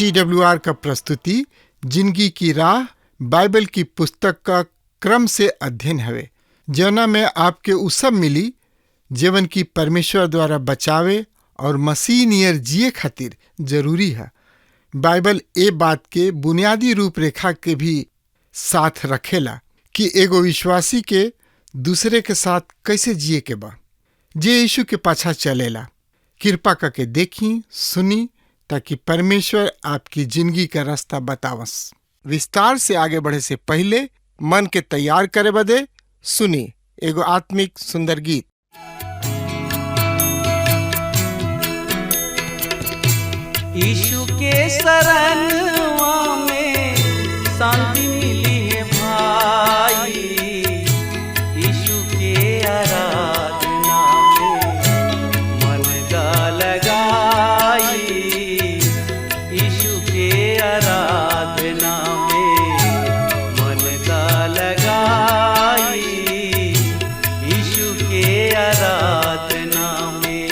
TWR का प्रस्तुति जिंदगी की राह बाइबल की पुस्तक का क्रम से अध्ययन हवे, जौना में आपके उ सब मिली जीवन की परमेश्वर द्वारा बचावे और मसीह नियर जिए खातिर जरूरी है। बाइबल ए बात के बुनियादी रूपरेखा के भी साथ रखेला कि एगो विश्वासी के दूसरे के साथ कैसे जिए के बा, जे यीशु के पाछा चलेला। कृपा करके देखी सुनी ताकि परमेश्वर आपकी जिंदगी का रास्ता बतावस। विस्तार से आगे बढ़े से पहले मन के तैयार करे बदे सुनी एगो आत्मिक सुंदर गीत। यीशु के शरणवा में शांति मिली है भाई, यीशु के आराधना में मन गा लगाई, यीशु के आराधना में मन गा लगाई, यीशु के आराधना में।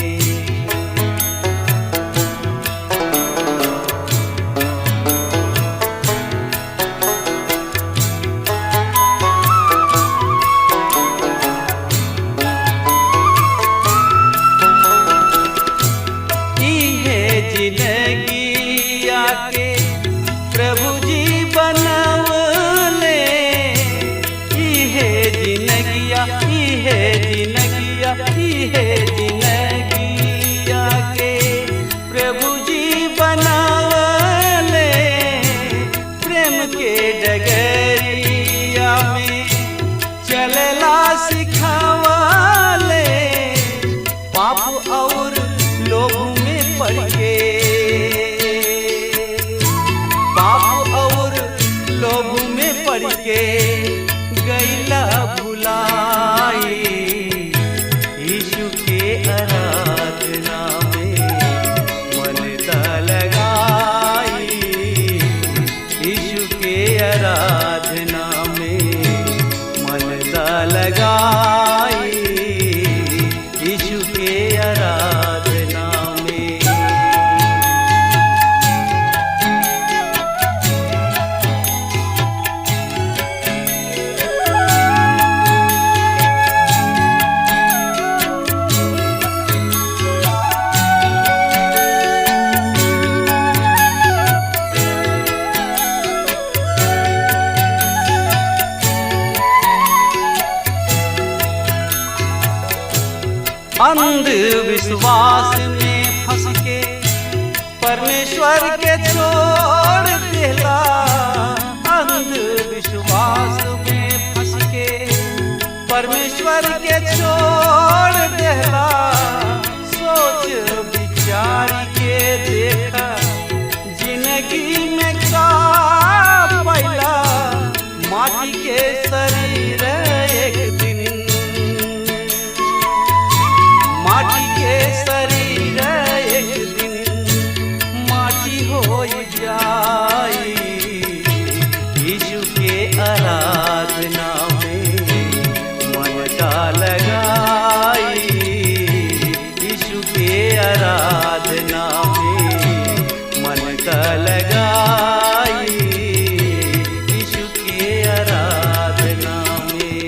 अंधविश्वास में फंस के परमेश्वर के छोड़ देला, अंधविश्वास में फंस के परमेश्वर के छोड़ देला। सोच विचार के देखा जिंदगी में का पैला, माटी के शरीर एक दिन माटी के शरीर एक दिन माटी हो जाई, यीशु के आराधना में मन का लगाई, यीशु के आराधना में मन का लगाई, यीशु के आराधना में।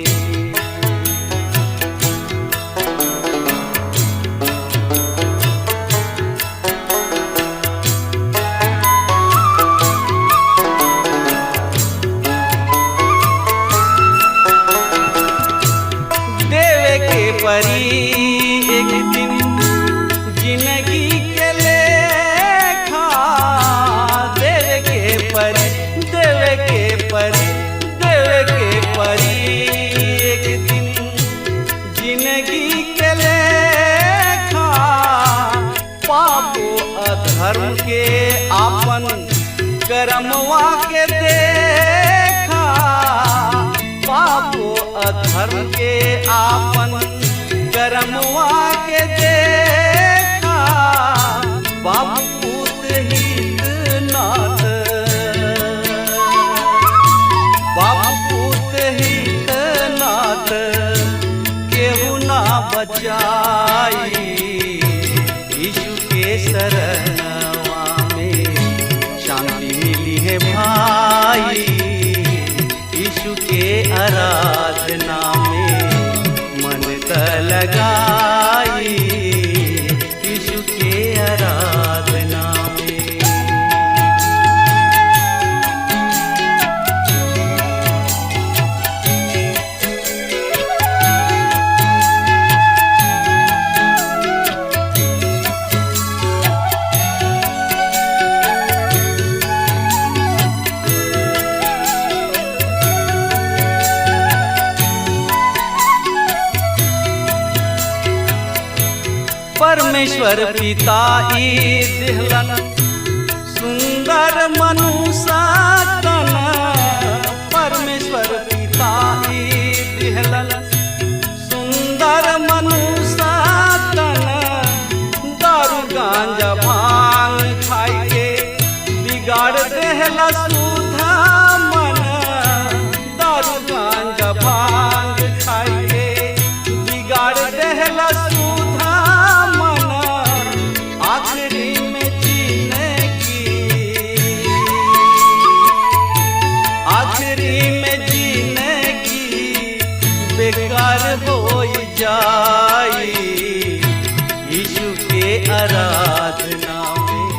परी एक दिन जिंदगी के लेखा देवे के परी, देवे के परी, देवे के परी एक दिन जिंदगी के लेखा। पापो अधर्म के आपन कर्मवा के देखा, पापो अधर्म के आपन कर्मवा के देखा। बाप पूत हित नाथ, बाप पूत हित नाथ केहू ना बचाई, यीशु के शरणवा में में भाई, यीशु के आराधना में मन त लगाई, यीशु के आराधना में। परमेश्वर पिता ई दिहलन सुंदर मनुष्य तन, परमेश्वर पिता ई दिहलन सुंदर मनुष्य तन, दारू गांजा भांग खाई के बिगाड़ देहला सुधा मन, दारू गांजा भांग खाई के बिगाड़ देहला सुधा मन, आखिरी में जीने की, आखिरी में जीने की बेकार हो जाई, यीशु के आराधना में।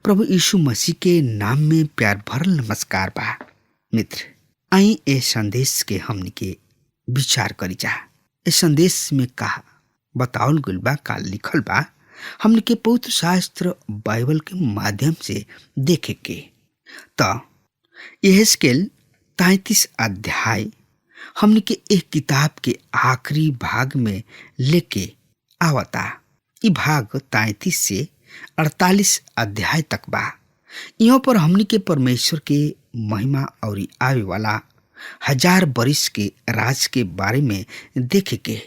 प्रभु यीशु मसीह के नाम में प्यार भरल नमस्कार बा मित्र। आई ए संदेश के हमनी के विचार करी जा। ए संदेश में कहा बतावल गइल बा, का लिखल बा, हमनी के पवित्र शास्त्र बाइबल के माध्यम से देखे के। त यहेजकेल 33 अध्याय हमनी के एक किताब के आखिरी भाग में लेके आवता। ई भाग 33 से 48 अध्याय तक बा। यहाँ पर हमनी के परमेश्वर के महिमा और आवे वाला 1000 बरिस के राज के बारे में देखे के।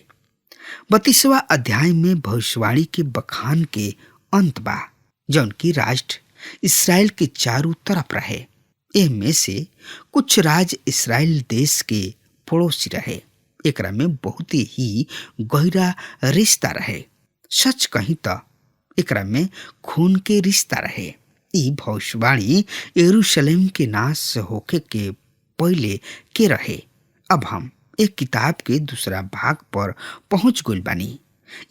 32वां अध्याय में भविष्यवाणी के बखान के अंत बा, जौन की राष्ट्र इसराइल के चारों तरफ रहे। एह में से कुछ राज इसराइल देश के पड़ोसी रहे। एकरा में बहुत ही गहरा रिश्ता रहे। सच कहीं तो एकरा में खून के रिश्ता रहे। ई भविष्यवाणी यरूशलेम के नाश होके के पहले के रहे। अब हम एक किताब के दूसरा भाग पर पहुंच गइल बानी।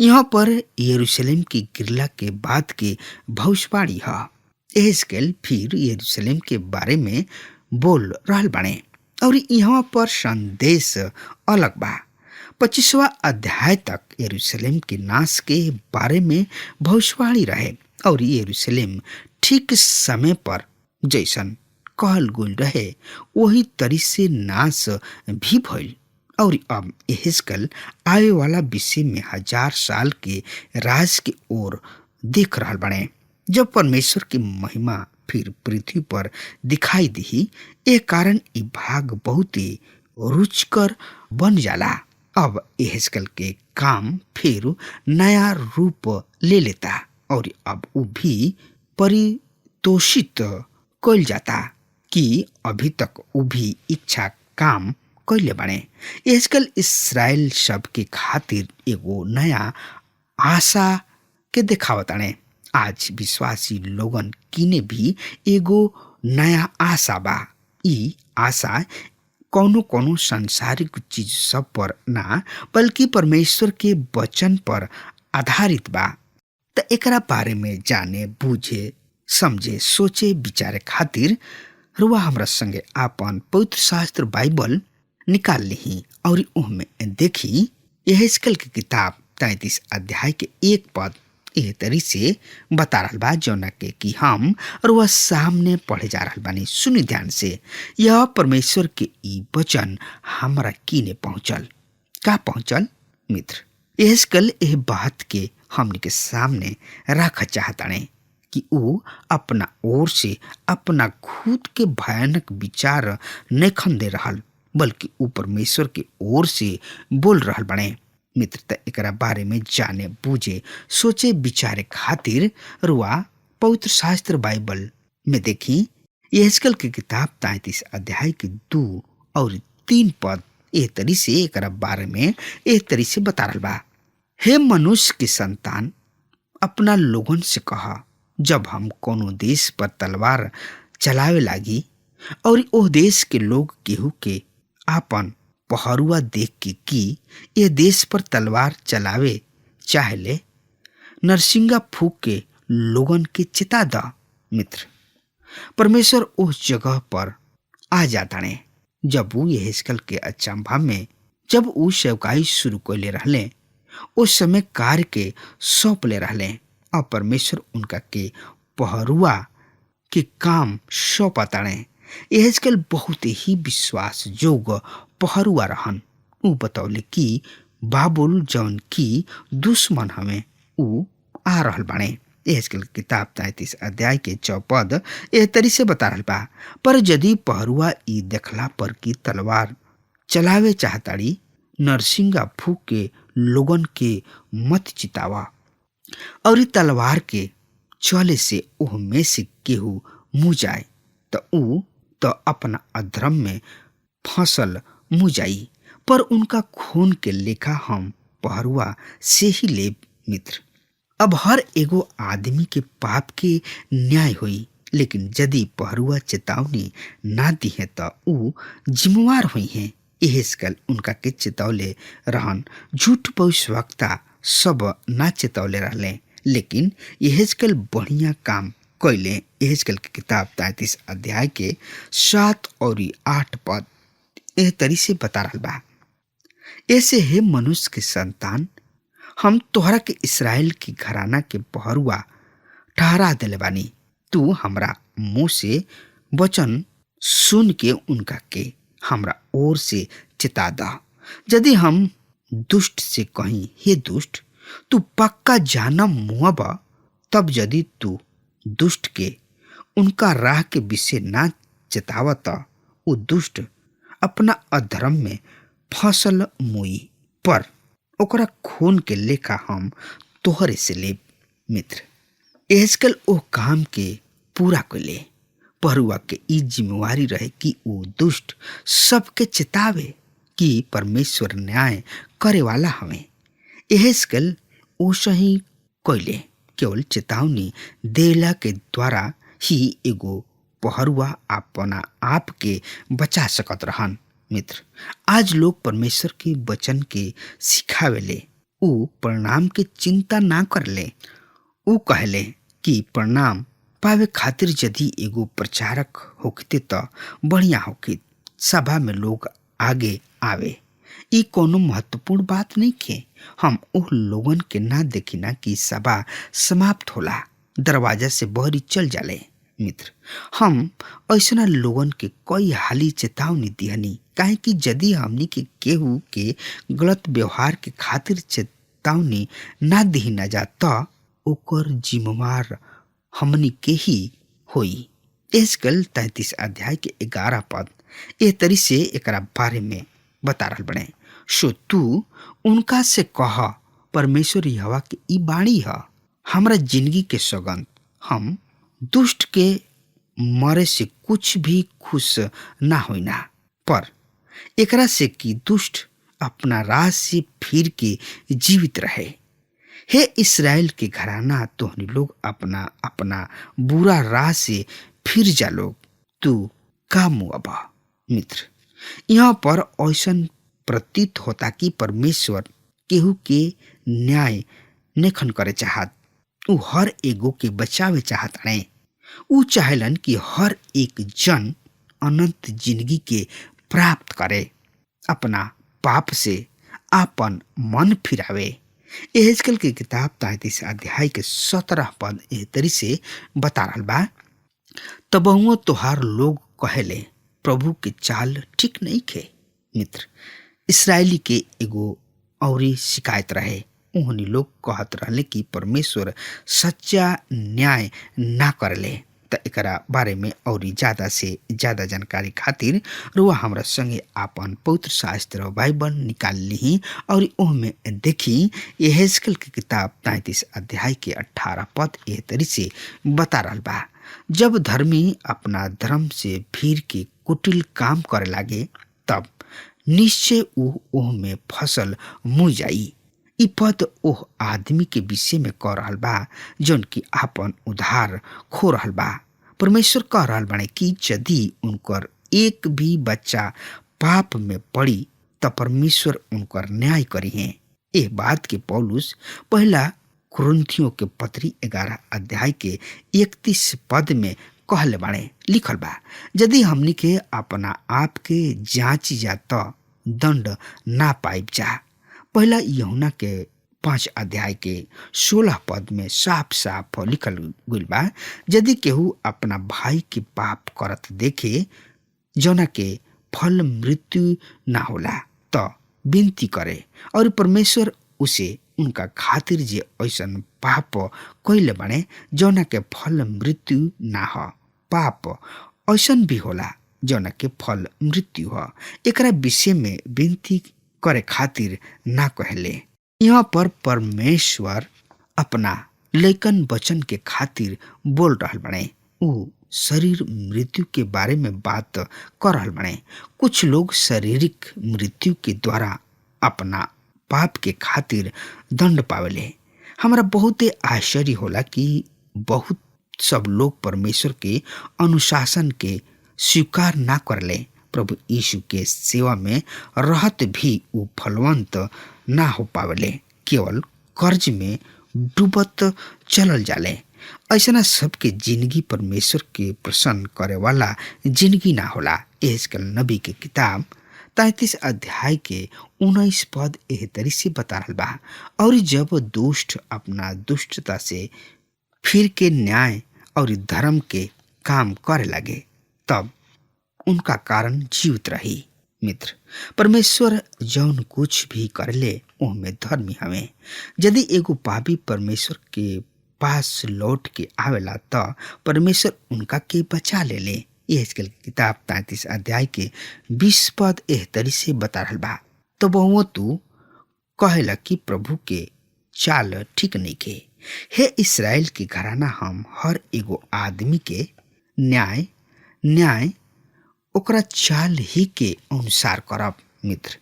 यहाँ पर यरूशलेम की गिरला के बाद के भविष्यवाणी है। यहेजकेल फिर यरूशलेम के बारे में बोल रहल बाने और यहाँ पर संदेश अलग बा। 25वां अध्याय तक यरूशलेम के नाश के बारे में भविष्यवाणी रहे और यरूशलेम ठीक समय पर जैसन कहल गइल रहे वही तरी से नाश भी भइल। और अब यहेजकेल आवे वाला विषय में 1000 साल के राज की ओर देख रहल बने, जब परमेश्वर की महिमा फिर पृथ्वी पर दिखाई दी। ए कारण ई भाग बहुत ही रुचिकर बन जाला। अब यहेजकेल के काम फिर नया रूप ले लेता और अब वो भी परितोषित कइल जाता कि अभी तक वो भी इच्छा काम कैले बने। यहेजकेल इसराइल सब के खातिर एगो नया आशा के दिखावताने। आज विश्वासी लोगन किने भी एगो नया आशा बा। ई आशा कोनो कोनो सांसारिक चीज सब पर ना बल्कि परमेश्वर के वचन पर आधारित बा। त एकरा बारे में जाने बुझे समझे सोचे विचारे खातिर रुआ हमरा संगे आपन पवित्र शास्त्र बाइबल निकाल ली और उहमें देखी यहेजकेल की किताब 33 अध्याय के 1 पद एह तरी से बता रहल बा, जौना के कि हम रुआ सामने पढ़े जा रहल बानी। सुनी ध्यान से। यह परमेश्वर के ई वचन हमरा किने पहुंचल। का पहुंचल मित्र? यहेजकेल एह बात के हमने के सामने रख चाहताने कि वो अपना ओर से अपना खुद के भयानक विचार नखन दे रहल, बल्कि वो परमेश्वर के ओर से बोल रहल बने। मित्रता एकरा बारे में जाने बूझे सोचे विचारे खातिर रुआ पवित्र शास्त्र बाइबल में देखी यहेजकेल की किताब 33 अध्याय के 2 और 3 पद एह तरी से एकरा बारे में एह तरी से बता रहल बा। हे मनुष्य की संतान, अपना लोगन से कहा, जब हम कोनो देश पर तलवार चलावे लागी और ओ देश के लोग केहू के आपन पहरुआ देख के कि ये देश पर तलवार चलावे चाहले, नरसिंगा फूक के लोगन के चिता द। मित्र, परमेश्वर उस जगह पर आ जाता ने जब वो यहेजकेल के अचंभा में जब वो सेवकाई शुरू कैले रहले, उस समय कार्य के सौंप ले रहले और परमेश्वर उनका के पहरुआ के काम सौंपताणे। यहेजकेल बहुत ही विश्वास जोग पहरुआ रहन। ऊ बतौले कि बाबुल जौन की दुश्मन हमें ऊ आ रहल बाणे। यहेजकेल की किताब 33 अध्याय के 4 पद एह तरी से बता रहल बा, पर यदि पहरुआ ई देखला पर की तलवार चलावे चाहताड़ी, नरसिंगा फूक के लोगन के मत चितावा और तलवार के चले से ओह में से केहू मुँह जाए तो ऊ तो अपना अधर्म में फसल मुँह जाई, पर उनका खून के लेखा हम पहरुआ से ही ले। मित्र, अब हर एगो आदमी के पाप के न्याय हुई, लेकिन यदि पहरुआ चेतावनी ना दी है तो ऊ जिम्मेवार हुई हैं। यहेजकेल उनका के चेतौले रहन। झूठ भविष्यवक्ता सब ना चेतौले रहले, लेकिन यहेजकेल बढ़िया काम कैले। यहेजकेल की किताब 33 अध्याय के 7 और 8 पद एह तरी से बता रहल बा, ऐसे हे मनुष्य के संतान, हम तोहरा के इस्राएल की घराना के पहरुआ ठहरा दिले बानी। तू हमरा मुंह से वचन सुन के उनका के हमरा ओर से चिता दा। यदि हम दुष्ट से कहीं, हे दुष्ट, तू पक्का जाना मुआबा, तब यदि तू दुष्ट के उनका राह के विषय ना चेतावत, वो दुष्ट अपना अधर्म में फसल मुई, पर ओकरा खून के लेखा हम तोहरे से लेब। मित्र, यहेजकेल ओ काम के पूरा कैले। पहरुआ के ई जिम्मेवारी रहे कि वो दुष्ट सबके चेतावे कि परमेश्वर न्याय करे वाला हमें। यहेजकेल ओसे ही कैले, केवल चेतावनी देला के द्वारा ही एगो पहरुआ अपना आप के बचा सकत रहन। मित्र, आज लोग परमेश्वर के वचन के सिखावेले, ऊ परिणाम के चिंता ना करले। ऊ कहले कि परिणाम पावे खातिर यदि एगो प्रचारक होखते तो बढ़िया होखित, सभा में लोग आगे आवे। ई कोनो महत्वपूर्ण बात नहीं के। हम उह लोगन के ना देखिना कि सभा समाप्त होला, दरवाजा से बहरी चल जाले। मित्र, हम ऐसा लोगन के कई हाली चेतावनी दिहनी, काहे कि यदि हमनी के केहू के गलत व्यवहार के खातिर चेतावनी ना दी ना जाता, ओकर जिम्मेवार हमनी के ही होई। यहेजकेल 33 अध्याय के 11 पद ए तरी से एकरा बारे में बता रहल बने। सो तू उनका से कह, परमेश्वर यहोवा के ई बाणी है, हमरा जिंदगी के सौगंध, हम दुष्ट के मरे से कुछ भी खुश ना होइना, पर एकरा से कि दुष्ट अपना राह से फिर के जीवित रहे। हे इस्राएल के घराना, तोहनी लोग अपना अपना बुरा राह से फिर जा लोग, तू का मुआबा। मित्र, यहाँ पर ऐसा प्रतीत होता कि परमेश्वर केहू के न्याय नेखन करे चाहत, ऊ हर एगो के बचावे चाहत रहे। ऊ चाहेलन कि हर एक जन अनंत जिंदगी के प्राप्त करे, अपना पाप से आपन मन फिरावे। यहेजकेल की किताब 33 अध्याय के 17 पद एह तरी से बता रहल बा, तबहुओ तोहार लोग कहेले प्रभु के चाल ठीक नहीं खे। मित्र, इसराइली के एगो औरी शिकायत रहे। उन्हीं लोग कहत रहले कि परमेश्वर सच्चा न्याय ना करले। त एकरा बारे में और ज्यादा से ज्यादा जानकारी खातिर रुआ हमरा संगे आपन पवित्र शास्त्र बाइबल निकाल ली और ओहमे देखी यहेजकेल की किताब 33 अध्याय के 18 पद एह तरी से बता रहल बा, जब धर्मी अपना धर्म से फिर के कुटिल काम करे लागे, तब निश्चय ओह में फसल मुँह जाई। इ पद ओह आदमी के विषय में कह रहल बा जौन की आपन उधार खो रहल बा। परमेश्वर कह रहल बाड़े कि यदि उनकर एक भी बच्चा पाप में पड़ी तो परमेश्वर उनकर न्याय करी है। एह बात के पौलुस पहला कुरिन्थियों के पत्री 11 अध्याय के 31 पद में कहले बाड़े, लिखल बा, यदि हमनी के अपना आप के जांची जा तो दंड ना पाइब जा। पहला यूहन्ना के 5 अध्याय के 16 पद में साफ साफ लिखल गइल बा, यदि केहू अपना भाई के पाप करत देखे जौना के फल मृत्यु ना होला तो विनती करे और परमेश्वर उसे उनका खातिर जे ऐसन पाप कइले बाड़े जौना के फल मृत्यु ना हो। पाप ऐसन भी होला जौना के फल मृत्यु हो, एकरा विषय में विनती करे खातिर ना कहले। यहाँ पर परमेश्वर अपना लेकन वचन के खातिर बोल रहल बाड़े। ऊ शरीर मृत्यु के बारे में बात कर रहल बाड़े। कुछ लोग शारीरिक मृत्यु के द्वारा अपना पाप के खातिर दंड पावेले। हमरा बहुते आश्चर्य होला कि बहुत सब लोग परमेश्वर के अनुशासन के स्वीकार ना करले। प्रभु यीशु के सेवा में रहत भी ऊ फलवंत ना हो पावेले, केवल कर्ज में डूबत चलल जाले। ऐसा सबके जिंदगी परमेश्वर के प्रसन्न करे वाला जिंदगी ना होला। एहजकेल नबी के किताब 33 अध्याय के 19 पद एह तरी से बता रहल बा, और जब दुष्ट अपना दुष्टता से फिर के न्याय और धर्म के काम करे लगे तब उनका कारण जीवित रही। मित्र, परमेश्वर जौन कुछ भी करले ओहमे धर्मी हवे। यदि एगो पापी परमेश्वर के पास लौट के आवेला तो परमेश्वर उनका के बचा ले। एहजकेल की किताब 33 अध्याय के 20 पद एह तरी से बता रहल बा, तो बहु तू कहेला कि प्रभु के चाल ठीक नहीं के। हे इस्राएल के घराना, हम हर एगो आदमी के न्याय ओकरा चाल ही के अनुसार करब। मित्र,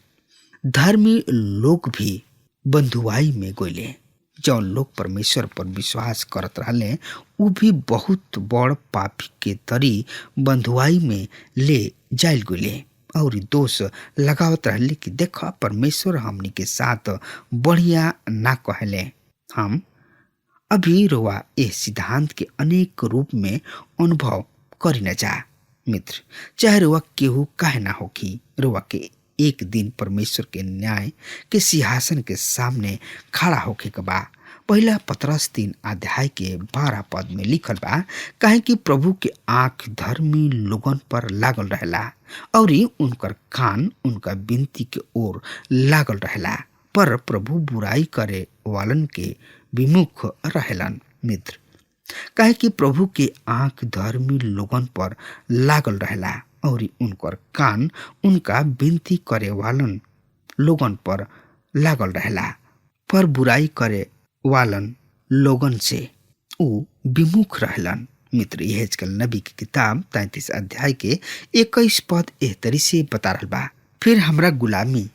धर्मी लोग भी बंधुआई में गइले। जौन लोग परमेश्वर पर विश्वास करत रहले उ भी बहुत बड़ पापी के तरी बंधुआई में ले जाइल गइले और दोष लगावत रहले कि देखा परमेश्वर हमनी के साथ बढ़िया ना कहले। हम अभी रोवा इस सिद्धांत के अनेक रूप में अनुभव करी न जा। मित्र, चाहे रोवा केहू काहे ना होखी, रोवा के एक दिन परमेश्वर के न्याय के सिंहासन के सामने खड़ा होके के बा। पहला पतरस 3 अध्याय के 12 पद में लिखल बा, काहे कि प्रभु के आंख धर्मी लोगन पर लागल रहेला और उनकर कान उनका विनती के ओर लागल रहेला, पर प्रभु बुराई करे वालन के विमुख रहेलन। मित्र, काहे कि प्रभु के आंख धर्मी लोगन पर लागल रहेला और उनकर कान उनका विनती करे वालन लोगन पर लागल रहेला, पर बुराई करे वालन लोगन से ऊ विमुख रहेलन। मित्र, यहेजकेल नबी की किताब 33 अध्याय के 21 पद एह तरी से बता रहल बा, फिर हमरा गुलामी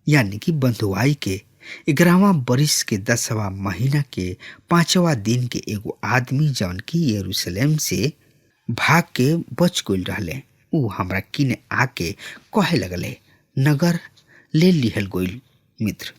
यानी कि बंधुआई के 11वां बरिस के 10वां महीना के 5वां दिन के एगो आदमी जौन की यरूशलेम से भाग के बच गइल रहले, ऊ हमरा किने आके कहे लगले, नगर ले लिहल गइल। मित्र,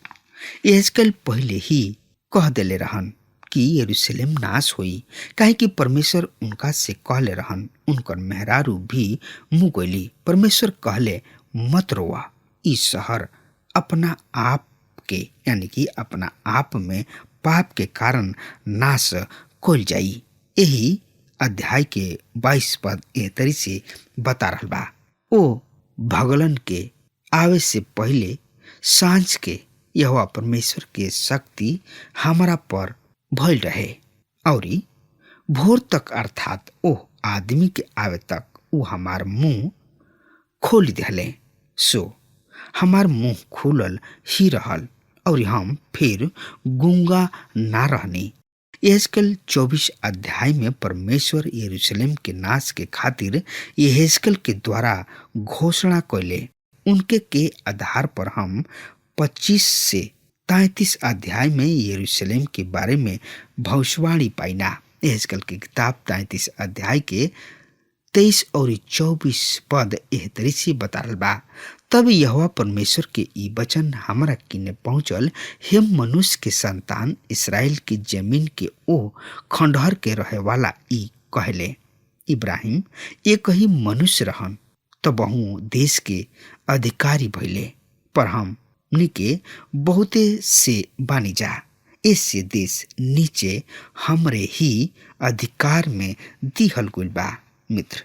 यहेजकेल पहले ही कह देले रहन कि यरूशलेम नाश होई, काहे कि परमेश्वर उनका से कहले रहन, उनकर मेहरारू भी मुँह गइली। परमेश्वर कहले, मत रोवा, इस शहर अपना आप के यानी कि अपना आप में पाप के कारण नाश कइल जाई। यही अध्याय के 22 पद एह तरी से बता रहल बा, ओ भगलन के आवे से पहले सांझ के यहोवा परमेश्वर के शक्ति हमारा पर भइल रहे और भोर तक अर्थात ओ आदमी के आवे तक ऊ हमार मुंह खोल दिहले, सो हमार मुंह खुलल ही रहल और हम फिर गूंगा ना रहनी। यहेजकेल 24 अध्याय में परमेश्वर यरूशलेम के नाश के खातिर यहेजकेल के द्वारा घोषणा कैले, उनके के आधार पर हम 25 से 33 अध्याय में यरूशलेम के बारे में भविष्यवाणी पाइना। एहजकल की किताब 33 अध्याय के 23 और 24 पद एह तरी से बताल बा। तब यहोवा परमेश्वर के ई वचन हमरा किने पहुंचल, हे मनुष्य के संतान, इसराइल की जमीन के ओ खंडहर के रहे वाला ई कहले, इब्राहिम एक ही मनुष्य रहन तो बहु देश के अधिकारी भइले, पर हम निके बहुते से बानी जा, इससे देश नीचे हमरे ही अधिकार में दिहल गइल बा। मित्र,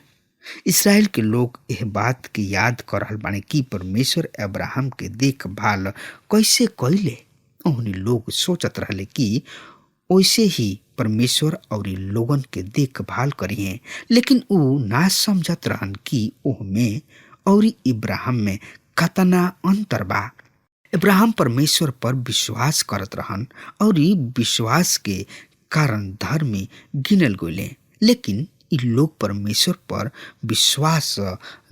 इसराइल के लोग यह बात की याद कर रहल बाने कि परमेश्वर अब्राहम के देखभाल कैसे कैले। उन्हीं लोग सोचत रहले कि वैसे ही परमेश्वर और लोगन के देखभाल करिए, लेकिन ऊ ना समझत रहन कि ओह में और इब्राहिम में कतना अंतर बा। इब्राहिम परमेश्वर पर विश्वास करत रहन और विश्वास के कारण धर्मी गिनल गइले, लेकिन इ लोग परमेश्वर पर विश्वास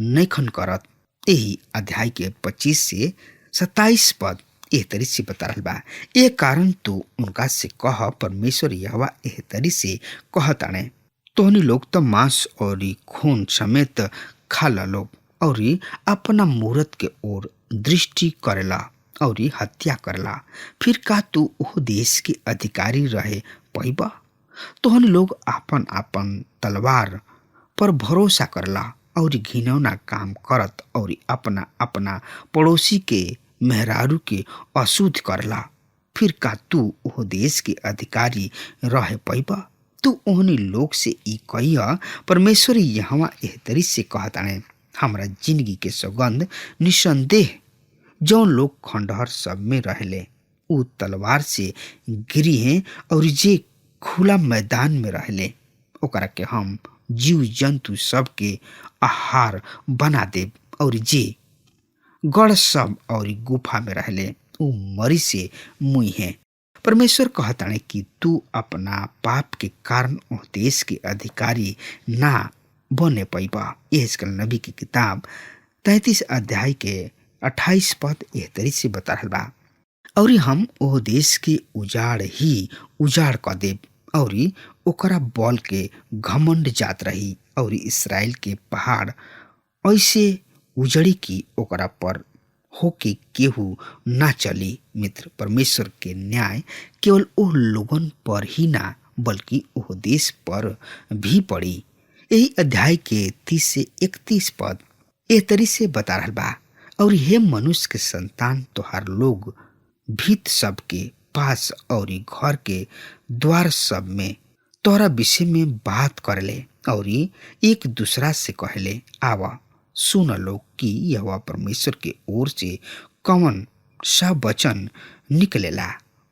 नैखन करत। यही अध्याय के 25 से 27 पद एह तरी से बता रहल बा। ए कारण तू उनका से कह, परमेश्वर यहोवा एह तरी से कहताने, तोहनी लोग तो मांस और खून समेत खाला लोग और अपना मूरत के ओर दृष्टि करेला और हत्या करला, फिर का तू ओह देश के अधिकारी रहे पैबा? तोहन लोग आपन आपन तलवार पर भरोसा करला और घिनौना काम करत और अपना अपना पड़ोसी के मेहरारू के अशुद्ध करला, फिर का तू ओह देश के अधिकारी रहे पैबा? तू ओहनी लोग से ई कहिया, परमेश्वर यहोवा एह तरी से कहताने, हमरा जिंदगी के सौगंध निसंदेह जौन लोग खंडहर सब में रहले ऊ तलवार से गिरी हैं, और जे खुला मैदान में रहले ओकरा के हम जीव जंतु सब के आहार बना देब, और जे गढ़ सब और गुफा में रहले ऊ मरी से मुई है। परमेश्वर कहताने कि तू अपना पाप के कारण उस देश के अधिकारी ना बने पैबा। यहेजकेल नबी की किताब 33 अध्याय के 28 पद एह तरी से बता रहल बा, और हम ओह देश के उजाड़ ही उजाड़ क देब, और ओकरा बल के घमंड जात रही, और इसराइल के पहाड़ ऐसे उजड़ी की ओकरा पर होके केहू ना चली। मित्र, परमेश्वर के न्याय केवल ओह लोगन पर ही ना बल्कि ओह देश पर भी पड़ी। यही अध्याय के 30 से 31 पद एह तरी से बता रहल बा, और हे मनुष्य के संतान, तोहार लोग भीत सब के पास और घर के द्वार सब में तोरा विषय में बात करले और एक दूसरा से कहले, आवा सुन लो कि यहोवा परमेश्वर के ओर से कौन सा वचन निकलेला।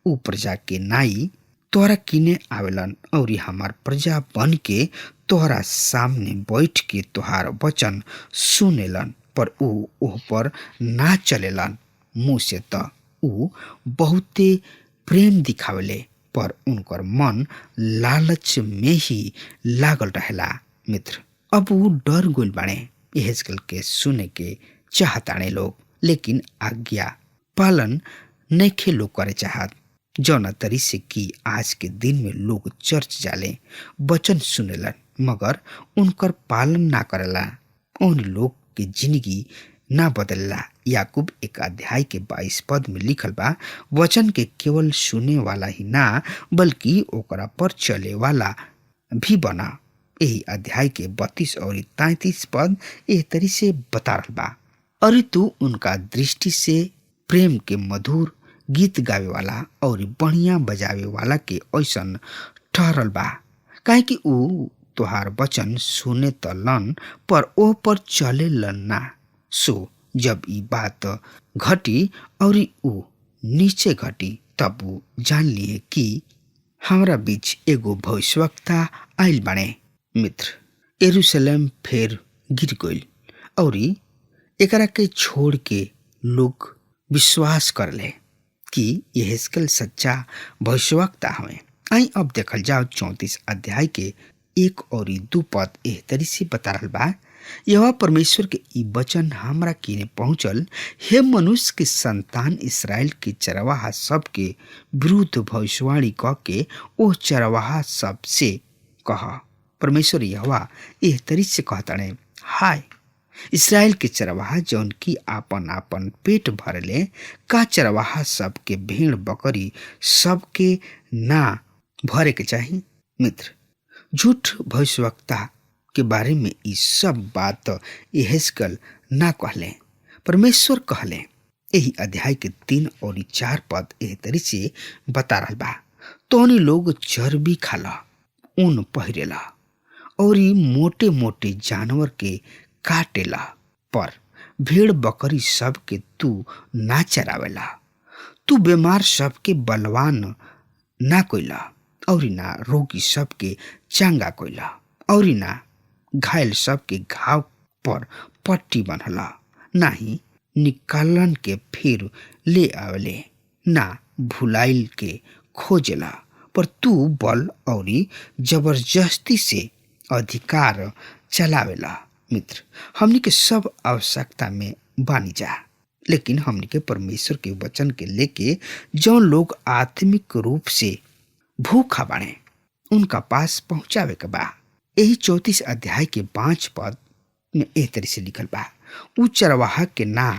ऊ प्रजा के नाई तोहरा किने आवेलन और हमार प्रजा बन के तोहरा सामने बैठ के तोहार वचन सुनेलन, पर ऊ ओह पर ना चलेलन। मुँह से त ऊ बहुते प्रेम दिखावले, पर उनकर मन लालच में ही लागल रहेला। मित्र, अब ऊ डर गइल बाणे। यहेजकेल के सुने के चाहताणे लोग, लेकिन आज्ञा पालन नइखे लोग करे चाहत। जौना तरी से कि आज के दिन में लोग चर्च जाले, वचन सुनेलन, मगर उनकर पालन ना करेला, उन लोग के जिंदगी ना बदलला। याकूब 1 अध्याय के 22 पद में लिखल बा, वचन के केवल सुने वाला ही ना बल्कि ओकरा पर चले वाला भी बना। यही अध्याय के 32 और 33 पद एह तरी से बता रहल बा, और तू उनका दृष्टि से प्रेम के मधुर गीत गावे वाला और बढ़िया बजावे वाला के ऐसन ठहरल बा, काहे कि ऊ तोहार वचन सुने त लन, पर ओ पर चले लन ना। सो जब ई बात घटी और ऊ नीचे घटी, तब ऊ जान लिए कि हमरा बीच एगो भविष्यवक्ता आइल बाणे। मित्र, यरूशलेम फेर गिर गइल और एकरा के छोड़ के लोग विश्वास करले कि यहेजकेल सच्चा भविष्यवक्ता हवे। आई अब देखल जाओ 34 अध्याय के 1 और 2 पद एह तरी से बता रहल बा, यह परमेश्वर के ई वचन हमरा किने पहुंचल, हे मनुष्य के संतान, इसराइल के चरवाहा सब के विरुद्ध भविष्यवाणी कह के ओ चरवाहा सब से कह। परमेश्वर यहोवा एह तरी से कहताणे, हाय इसराइल के चरवाहा जौन की आपन आपन पेट भरले, का चरवाहा सब के भेड़ बकरी सब के ना भरे के चाही? मित्र, झूठ भविष्यवक्ता के बारे में ई सब बात यहेजकेल ना कहले, परमेश्वर कहले। यही अध्याय के 3 और 4 पद एह तरी से बता रहल बा, तोहनी लोग चर्बी खाला, ऊन पहिरेला और मोटे मोटे जानवर के काटेला, पर भेड़ बकरी सब के तू ना चरावेला। तू बीमार सब के बलवान ना कोइला, और ना रोगी सब के चंगा कोइला, और ना घायल सब के घाव पर पट्टी बनला, ना ही निकालन के फिर ले आवेले, ना भुलाइल के खोजेला, पर तू बल और जबरदस्ती से अधिकार चलावेला। मित्र, हमनी के सब आवश्यकता में बानी जा, लेकिन हमनी के परमेश्वर के वचन के लेके जो लोग आत्मिक रूप से भूखा बाणे उनका पास पहुंचावे के बा। यही 34 अध्याय के 5 पद में एह तरह से लिखल बा, उ चरवाहा के ना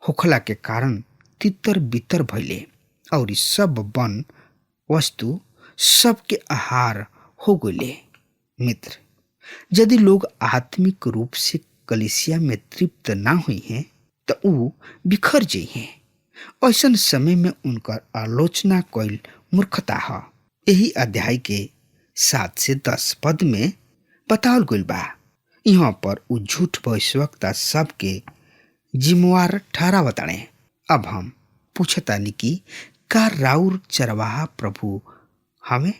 होखला के कारण तितर बितर भइले, और सब वन वस्तु सबके आहार हो गइले। मित्र, यदि लोग आत्मिक रूप से कलीसिया में तृप्त ना हुई हैं तो उ बिखर जाइ हैं। ऐसन समय में उनकर आलोचना कईल मूर्खता है। यही अध्याय के 7 से 10 पद में बतावल गइल बा। यहाँ पर उ झूठ भविष्यवक्ता सबके जिम्मेवार ठहरावताणे। अब हम पूछतानी कि का राउर चरवाहा प्रभु हमें?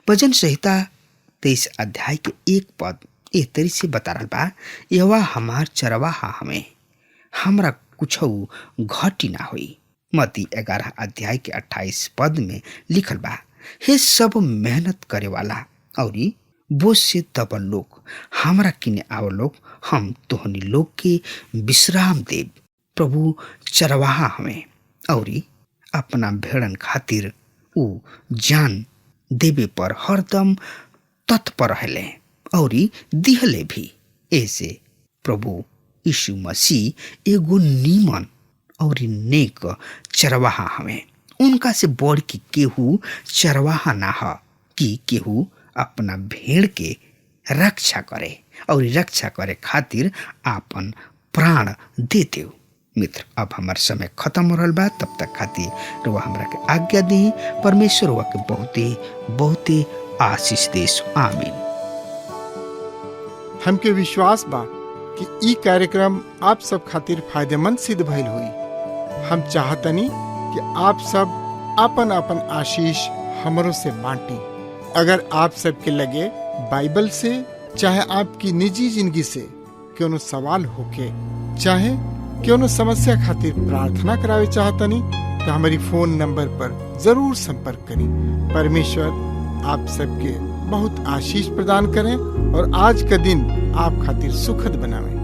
भजन संहिता 23 अध्याय के 1 पद एह तरी से बता रहल बा, यहोवा हमार चरवाहा हमें, हमरा कुछ घटी ना होई। मत्ती 11 अध्याय के 28 पद में लिखल बा, हे सब मेहनत करे वाला और बोझ से दबल लोग, हमरा किने आव लोग, हम तोहनी लोग के विश्राम देव। प्रभु चरवाहा हमें और अपना भेड़न खातिर उ जान देवे पर हरदम तत्पर रहले और दिहले भी। ऐसे प्रभु यीशु मसीह एगो नीमन और नेक चरवाहा हमें। उनका से बढ़ के केहू चरवाहा ना ह कि केहू अपना भेड़ के रक्षा करे और रक्षा करे खातिर आपन प्राण दे देव। मित्र, अब हमार समय खत्म हो रहा बा, तब तक खातिर रुआ हमरा के आज्ञा दी। परमेश्वर रुआ के बहुते बहुते आशीष देश। आमीन। हमके विश्वास बा कि ई कार्यक्रम आप सब खातिर फायदेमंद सिद्ध भइल हुई। हम चाहतनी कि आप सब आपन आपन आशीष हमरों से बांटी। अगर आप सबके लगे बाइबल से चाहे आपकी निजी जिंदगी से क्यों सवाल होके चाहे क्यों समस्या खातिर प्रार्थना करावे चाहतनी तो हमारी फोन नंबर पर जरूर संपर्क करें। परमेश्वर आप सबके बहुत आशीष प्रदान करें और आज का दिन आप खातिर सुखद बनावे।